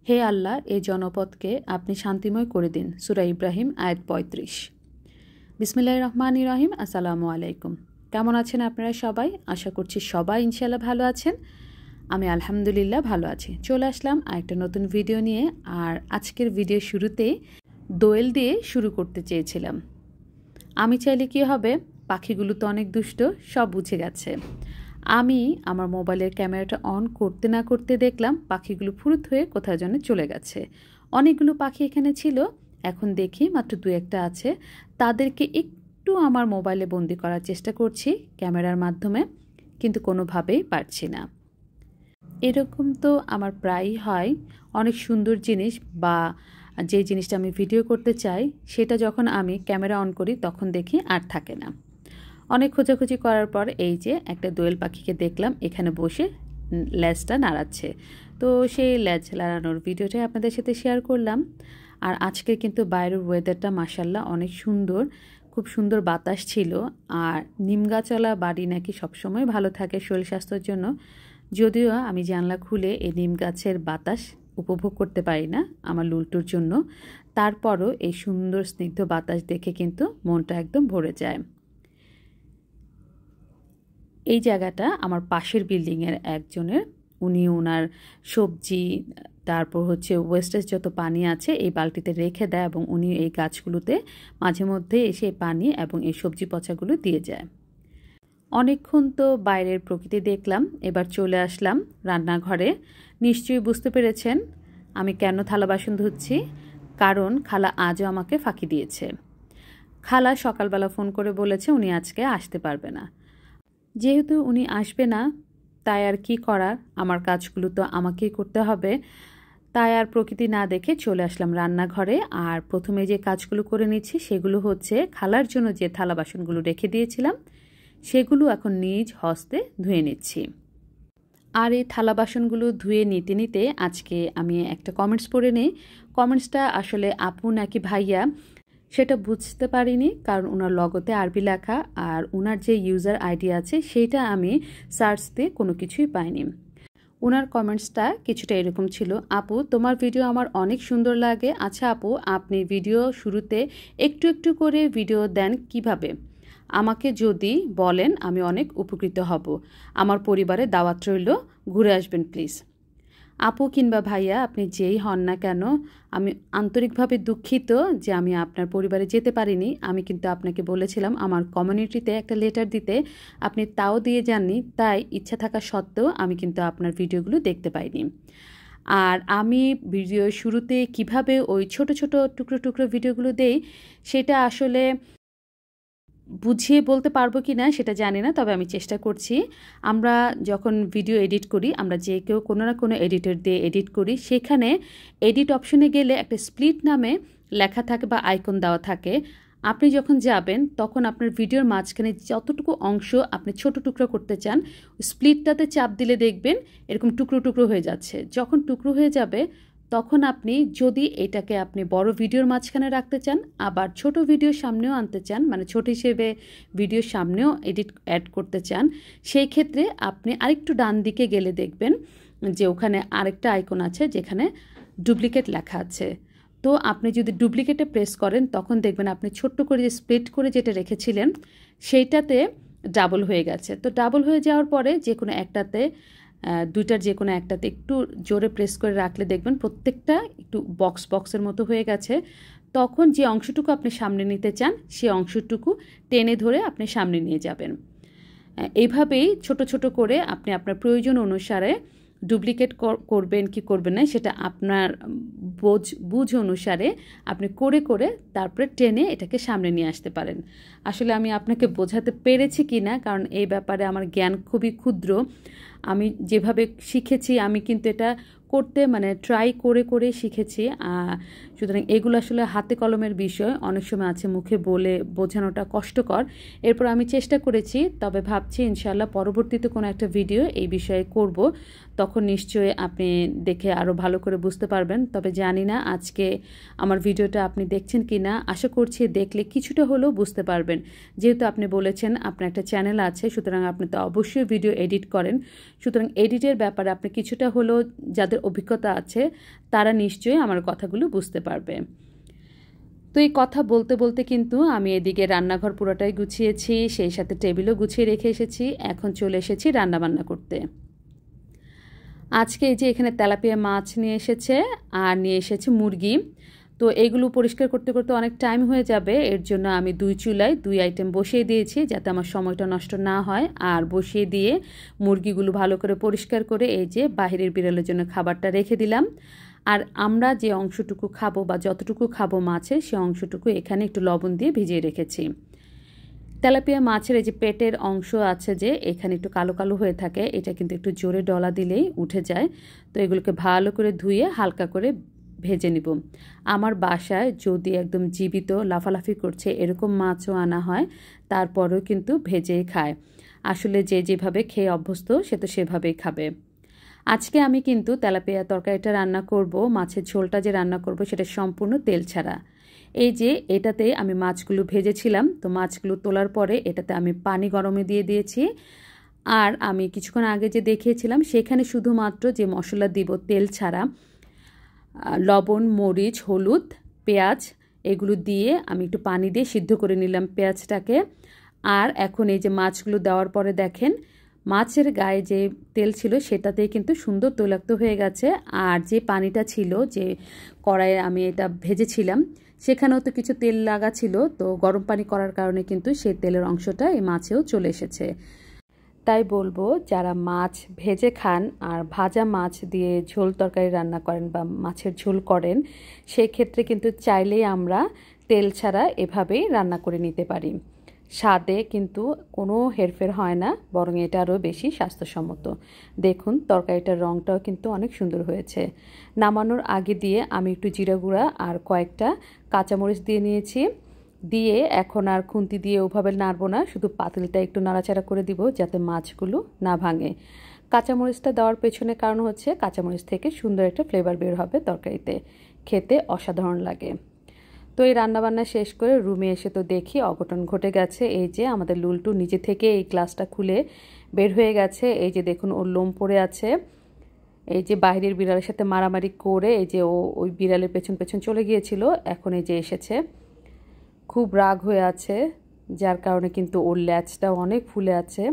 হে আল্লাহ, এই জনপদকে আপনি শান্তিময় করে দিন। সূরা ইব্রাহিম আয়াত ৩৫। বিসমিল্লাহির রহমানির রহিম। আসসালামু আলাইকুম। কেমন আছেন আপনারা সবাই? আশা করছি সবাই ইনশাআল্লাহ ভালো আছেন। আমি আলহামদুলিল্লাহ ভালো আছি। চলে আসলাম আরেকটা নতুন ভিডিও নিয়ে। আর আজকের ভিডিও শুরুতে দোয়েল দিয়ে শুরু করতে চেয়েছিলাম। আমি চাইলে কী হবে, পাখিগুলো তো অনেক দুষ্ট, সব বুঝে গেছে। আমি আমার মোবাইলের ক্যামেরাটা অন করতে না করতে দেখলাম পাখিগুলো ফুরুত হয়ে কোথাও যেন চলে গেছে। অনেকগুলো পাখি এখানে ছিল, এখন দেখি মাত্র দু একটা আছে। তাদেরকে একটু আমার মোবাইলে বন্দি করার চেষ্টা করছি ক্যামেরার মাধ্যমে, কিন্তু কোনোভাবেই পারছি না। এরকম তো আমার প্রায়ই হয়, অনেক সুন্দর জিনিস বা যে জিনিসটা আমি ভিডিও করতে চাই সেটা যখন আমি ক্যামেরা অন করি তখন দেখি আর থাকে না। অনেক খোঁজাখুঁজি করার পর এই যে একটা দোয়েল পাখিকে দেখলাম এখানে বসে লেজটা নাড়াচ্ছে। তো সেই লেজ নাড়ানোর ভিডিওটাই আপনাদের সাথে শেয়ার করলাম। আর আজকে কিন্তু বাইরের ওয়েদারটা মাশাআল্লাহ অনেক সুন্দর, খুব সুন্দর বাতাস ছিল। আর নিম গাছওয়ালা বাড়ি নাকি সবসময় ভালো থাকে শরীর স্বাস্থ্যের জন্য। যদিও আমি জানলা খুলে এই নিম গাছের বাতাস উপভোগ করতে পারি না আমার লুলটুর জন্য, তারপরও এই সুন্দর স্নিগ্ধ বাতাস দেখে কিন্তু মনটা একদম ভরে যায়। এই জায়গাটা আমার পাশের বিল্ডিংয়ের একজনের, উনি ওনার সবজি তারপর হচ্ছে ওয়েস্টেজ যত পানি আছে এই বালতিতে রেখে দেয় এবং উনি এই গাছগুলোতে মাঝে মধ্যে এসে পানি এবং এই সবজি পচাগুলো দিয়ে যায়। অনেকক্ষণ তো বাইরের প্রকৃতি দেখলাম, এবার চলে আসলাম রান্নাঘরে। নিশ্চয়ই বুঝতে পেরেছেন আমি কেন থালা বাসন ধুচ্ছি, কারণ খালা আজও আমাকে ফাঁকি দিয়েছে। খালা সকালবেলা ফোন করে বলেছে উনি আজকে আসতে পারবে না। যেহেতু উনি আসবে না তাই আর কি করার, আমার কাজগুলো তো আমাকেই করতে হবে। তাই আর প্রকৃতি না দেখে চলে আসলাম রান্নাঘরে। আর প্রথমে যে কাজগুলো করে নিচ্ছি সেগুলো হচ্ছে খালার জন্য যে থালা বাসনগুলো রেখে দিয়েছিলাম সেগুলো এখন নিজ হস্তে ধুয়ে নিচ্ছি। আর এই থালা বাসনগুলো ধুয়ে নিতে নিতে আজকে আমি একটা কমেন্টস পড়ে নিই। কমেন্টসটা আসলে আপু নাকি ভাইয়া সেটা বুঝতে পারিনি, কারণ ওনার লগতে আরবি লেখা আর ওনার যে ইউজার আইডি আছে সেইটা আমি সার্চ দিয়ে কোনো কিছুই পাইনি। ওনার কমেন্টসটা কিছুটা এরকম ছিল, আপু তোমার ভিডিও আমার অনেক সুন্দর লাগে। আচ্ছা আপু, আপনি ভিডিও শুরুতে একটু একটু করে ভিডিও দেন কিভাবে? আমাকে যদি বলেন আমি অনেক উপকৃত হব। আমার পরিবারে দাওয়াত রইল, ঘুরে আসবেন প্লিজ। আপু কিংবা ভাইয়া আপনি যেই হন না কেন, আমি আন্তরিকভাবে দুঃখিত যে আমি আপনার পরিবারে যেতে পারিনি। আমি কিন্তু আপনাকে বলেছিলাম আমার কমিউনিটিতে একটা লেটার দিতে, আপনি তাও দিয়ে যাননি। তাই ইচ্ছা থাকা সত্ত্বেও আমি কিন্তু আপনার ভিডিওগুলো দেখতে পাইনি। আর আমি ভিডিও শুরুতে কিভাবে ওই ছোট ছোট টুকরো টুকরো ভিডিওগুলো দেই সেটা আসলে বুঝিয়ে বলতে পারবো কি না সেটা জানি না, তবে আমি চেষ্টা করছি। আমরা যখন ভিডিও এডিট করি, আমরা যে কেউ কোনো না কোনো এডিটর দিয়ে এডিট করি, সেখানে এডিট অপশনে গেলে একটা স্প্লিট নামে লেখা থাকে বা আইকন দেওয়া থাকে। আপনি যখন যাবেন তখন আপনার ভিডিওর মাঝখানে যতটুকু অংশ আপনি ছোট টুকরো করতে চান, স্প্লিটটাতে চাপ দিলে দেখবেন এরকম টুকরো টুকরো হয়ে যাচ্ছে। যখন টুকরো হয়ে যাবে তখন আপনি যদি এটাকে আপনি বড় ভিডিওর মাঝখানে রাখতে চান, আবার ছোট ভিডিওর সামনেও আনতে চান, মানে ছোট হিসেবে ভিডিওর সামনেও অ্যাড করতে চান, সেই ক্ষেত্রে আপনি আরেকটু ডান দিকে গেলে দেখবেন যে ওখানে আরেকটা আইকন আছে যেখানে ডুপ্লিকেট লেখা আছে। তো আপনি যদি ডুপ্লিকেটে প্রেস করেন তখন দেখবেন আপনি ছোট্ট করে যে স্প্লিট করে যেটা রেখেছিলেন সেইটাতে ডাবল হয়ে গেছে। তো ডাবল হয়ে যাওয়ার পরে যে কোনো একটাতে, দুইটার যে কোনো একটাতে একটু জোরে প্রেস করে রাখলে দেখবেন প্রত্যেকটা একটু বক্সের মতো হয়ে গেছে। তখন যে অংশটুকু আপনি সামনে নিতে চান সেই অংশটুকু টেনে ধরে আপনি সামনে নিয়ে যাবেন। এইভাবেই ছোট ছোট করে আপনি আপনার প্রয়োজন অনুসারে ডুপ্লিকেট করবেন কি করবেন না সেটা আপনার বুঝ অনুসারে আপনি করে করে তারপরে টেনে এটাকে সামনে নিয়ে আসতে পারেন। আসলে আমি আপনাকে বোঝাতে পেরেছি কি না, কারণ এই ব্যাপারে আমার জ্ঞান খুবই ক্ষুদ্র। আমি যেভাবে শিখেছি আমি কিন্তু এটা করতে ট্রাই করে করে শিখেছি। সুতরাং এগুলো আসলে হাতে কলমের বিষয়, অনেক সময় আছে মুখে বলে বোঝানোটা কষ্টকর। এরপর আমি চেষ্টা করেছি, তবে ভাবছি ইনশাআল্লাহ পরবর্তীতে কোনো একটা ভিডিও এই বিষয়ে করব, তখন নিশ্চয়ই আপনি দেখে আরও ভালো করে বুঝতে পারবেন। তবে জানি না আজকে আমার ভিডিওটা আপনি দেখছেন কি না, আশা করছি দেখলে কিছুটা হলেও বুঝতে পারবেন। যেহেতু আপনি বলেছেন আপনার একটা চ্যানেল আছে, সুতরাং আপনি তো অবশ্যই ভিডিও এডিট করেন, সুতরাং এডিটের ব্যাপারে আপনি কিছুটা হলেও যাদের অভিজ্ঞতা আছে তারা নিশ্চয়ই আমার কথাগুলো বুঝতে পারবে। তো এই কথা বলতে বলতে কিন্তু আমি এদিকে রান্নাঘর পুরোটাই গুছিয়েছি, সেই সাথে টেবিলও গুছিয়ে রেখে এসেছি। এখন চলে এসেছি রান্নাবান্না করতে। আজকে এই যে এখানে তেলাপিয়া মাছ নিয়ে এসেছে আর নিয়ে এসেছে মুরগি। তো এইগুলো পরিষ্কার করতে করতে অনেক টাইম হয়ে যাবে, এর জন্য আমি 2 চুলায় 2 আইটেম বসিয়ে দিয়েছি যাতে আমার সময়টা নষ্ট না হয়। আর বসিয়ে দিয়ে মুরগিগুলো ভালো করে পরিষ্কার করে এই যে বাহিরের বিড়ালের জন্য খাবারটা রেখে দিলাম। আর আমরা যে অংশটুকু খাবো বা যতটুকু খাবো মাছের, সে অংশটুকু এখানে একটু লবণ দিয়ে ভিজিয়ে রেখেছি। তেলাপিয়া মাছের এই যে পেটের অংশ আছে যে এখানে একটু কালো কালো হয়ে থাকে, এটা কিন্তু একটু জোরে ডলা দিলেই উঠে যায়। তো এগুলোকে ভালো করে ধুয়ে হালকা করে ভেজে নিব। আমার বাসায় যদি একদম জীবিত লাফালাফি করছে এরকম মাছও আনা হয়, তারপরেও কিন্তু ভেজেই খায়। আসলে যে যেভাবে খেয়ে অভ্যস্ত সে তো সেভাবেই খাবে। আজকে আমি কিন্তু তেলাপিয়া তরকারিটা রান্না করব, মাছের ঝোলটা যে রান্না করব সেটা সম্পূর্ণ তেল ছাড়া। এই যে এটাতে আমি মাছগুলো ভেজেছিলাম, তো মাছগুলো তোলার পরে এটাতে আমি পানি গরমে দিয়ে দিয়েছি। আর আমি কিছুক্ষণ আগে যে দেখিয়েছিলাম সেখানে শুধুমাত্র যে মশলা দিব তেল ছাড়া, লবণ, মরিচ, হলুদ, পেঁয়াজ এগুলো দিয়ে আমি একটু পানি দিয়ে সিদ্ধ করে নিলাম পেঁয়াজটাকে। আর এখন এই যে মাছগুলো দেওয়ার পরে দেখেন মাছের গায়ে যে তেল ছিল সেটাতেই কিন্তু সুন্দর তৈলাক্ত হয়ে গেছে। আর যে পানিটা ছিল যে কড়াইয়ে আমি এটা ভেজেছিলাম সেখানেও তো কিছু তেল লাগা ছিল, তো গরম পানি করার কারণে কিন্তু সেই তেলের অংশটা এই মাছেও চলে এসেছে। তাই বলবো যারা মাছ ভেজে খান আর ভাজা মাছ দিয়ে ঝোল তরকারি রান্না করেন বা মাছের ঝোল করেন, সেই ক্ষেত্রে কিন্তু চাইলেই আমরা তেল ছাড়া এভাবেই রান্না করে নিতে পারি। স্বাদে কিন্তু কোনো হেরফের হয় না, বরং এটা আরও বেশি স্বাস্থ্যসম্মত। দেখুন তরকারিটার রঙটাও কিন্তু অনেক সুন্দর হয়েছে। নামানোর আগে দিয়ে আমি একটু জিরা গুঁড়া আর কয়েকটা কাঁচামরিচ দিয়ে নিয়েছি। দিয়ে এখন আর খুন্তি দিয়ে ওভাবে নাড়বো না, শুধু পাতিলটা একটু নাড়াচাড়া করে দিব যাতে মাছগুলো না ভাঙে। কাঁচামরিচটা দেওয়ার পেছনে কারণ হচ্ছে কাঁচামরিচ থেকে সুন্দর একটা ফ্লেভার বের হবে তরকারিতে, খেতে অসাধারণ লাগে। তো এই রান্নাবান্না শেষ করে রুমে এসে তো দেখি অঘটন ঘটে গেছে। এই যে আমাদের লুলটু নিজে থেকে এই গ্লাসটা খুলে বের হয়ে গেছে। এই যে দেখুন ওর লোম পড়ে আছে। এই যে বাইরের বিড়ালের সাথে মারামারি করে এই যে ও ওই বিড়ালের পেছন পেছন চলে গিয়েছিল, এখন এই যে এসেছে, খুব রাগ হয়ে আছে, যার কারণে কিন্তু ওর ল্যাচটা অনেক ফুলে আছে।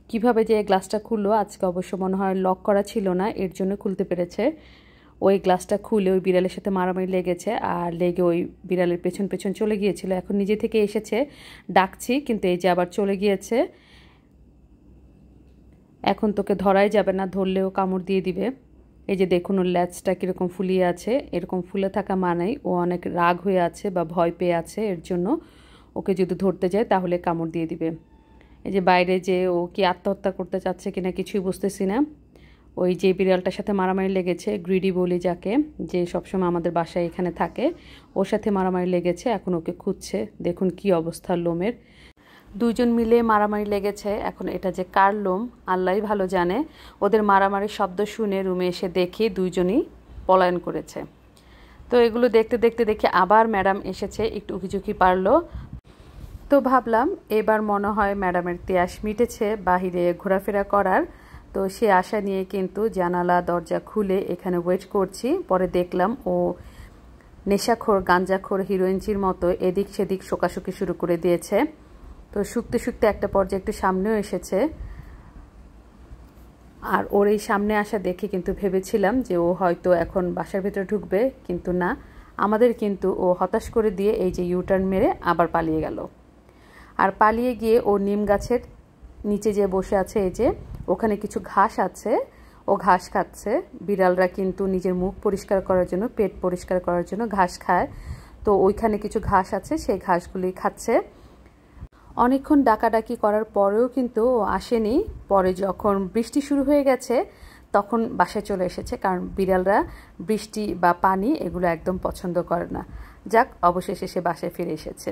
কিভাবে যে গ্লাসটা খুললো আজকে অবশ্য মনে হয় লক করা ছিল না, এর জন্য খুলতে পেরেছে। ওই গ্লাসটা খুলে ওই বিড়ালের সাথে মারামারি লেগেছে আর লেগে ওই বিড়ালের পেছন পেছন চলে গিয়েছিল। এখন নিজে থেকে এসেছে, ডাকছি কিন্তু এই যে আবার চলে গিয়েছে। এখন তোকে ধরাই যাবে না, ধরলেও কামড় দিয়ে দিবে। এই যে দেখুন ওর ল্যাচটা কীরকম ফুলিয়ে আছে, এরকম ফুলে থাকা মানেই ও অনেক রাগ হয়ে আছে বা ভয় পেয়ে আছে, এর জন্য ওকে যদি ধরতে যায় তাহলে কামড় দিয়ে দিবে। এই যে বাইরে যে ও কি আত্মহত্যা করতে চাচ্ছে কিনা কিছুই বুঝতেছি না। ওই যে বিড়ালটার সাথে মারামারি লেগেছে, গ্রিডি বলি যাকে, যে সবসময় আমাদের বাসায় এখানে থাকে, ওর সাথে মারামারি লেগেছে, এখন ওকে খুঁজছে। দেখুন কি অবস্থা লোমের, দুইজন মিলে মারামারি লেগেছে। এখন এটা যে কার লোম আল্লাহই ভালো জানে। ওদের মারামারির শব্দ শুনে রুমে এসে দেখি দুইজনই পলায়ন করেছে। তো এগুলো দেখতে দেখতে দেখি আবার ম্যাডাম এসেছে, একটু উকিঝুঁকি পারলো। তো ভাবলাম এবার মনে হয় ম্যাডামের তিয়াস মিটেছে বাহিরে ঘোরাফেরা করার। তো সে আশা নিয়ে কিন্তু জানালা দরজা খুলে এখানে ওয়েট করছি। পরে দেখলাম ও নেশাখোর গাঞ্জাখোর হিরোইনজির মতো এদিক সেদিক শোকাশুকি শুরু করে দিয়েছে। তো শুকতে শুকতে একটা পর্যায়ে একটু সামনেও এসেছে। আর ওর এই সামনে আসা দেখে কিন্তু ভেবেছিলাম যে ও হয়তো এখন বাসার ভেতরে ঢুকবে, কিন্তু না, আমাদের কিন্তু ও হতাশ করে দিয়ে এই যে ইউটার্ন মেরে আবার পালিয়ে গেল। আর পালিয়ে গিয়ে ও নিম গাছের নিচে যে বসে আছে, এই যে ওখানে কিছু ঘাস আছে, ও ঘাস খাচ্ছে। বিড়ালরা কিন্তু নিজের মুখ পরিষ্কার করার জন্য, পেট পরিষ্কার করার জন্য ঘাস খায়। তো ওইখানে কিছু ঘাস আছে, সেই ঘাসগুলি খাচ্ছে। অনেকক্ষণ ডাকাডাকি করার পরেও কিন্তু ও আসেনি। পরে যখন বৃষ্টি শুরু হয়ে গেছে তখন বাসায় চলে এসেছে, কারণ বিড়ালরা বৃষ্টি বা পানি এগুলো একদম পছন্দ করে না। যাক, অবশেষে সে বাসায় ফিরে এসেছে।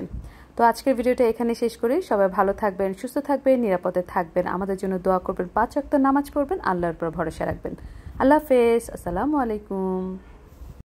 তো আজকের ভিডিওটা এখানে শেষ করি। সবাই ভালো থাকবেন, সুস্থ থাকবেন, নিরাপদে থাকবেন, আমাদের জন্য দোয়া করবেন, 5 ওয়াক্ত নামাজ পড়বেন, আল্লাহর উপর ভরসা রাখবেন। আল্লাহ হাফেজ, আসসালামু আলাইকুম।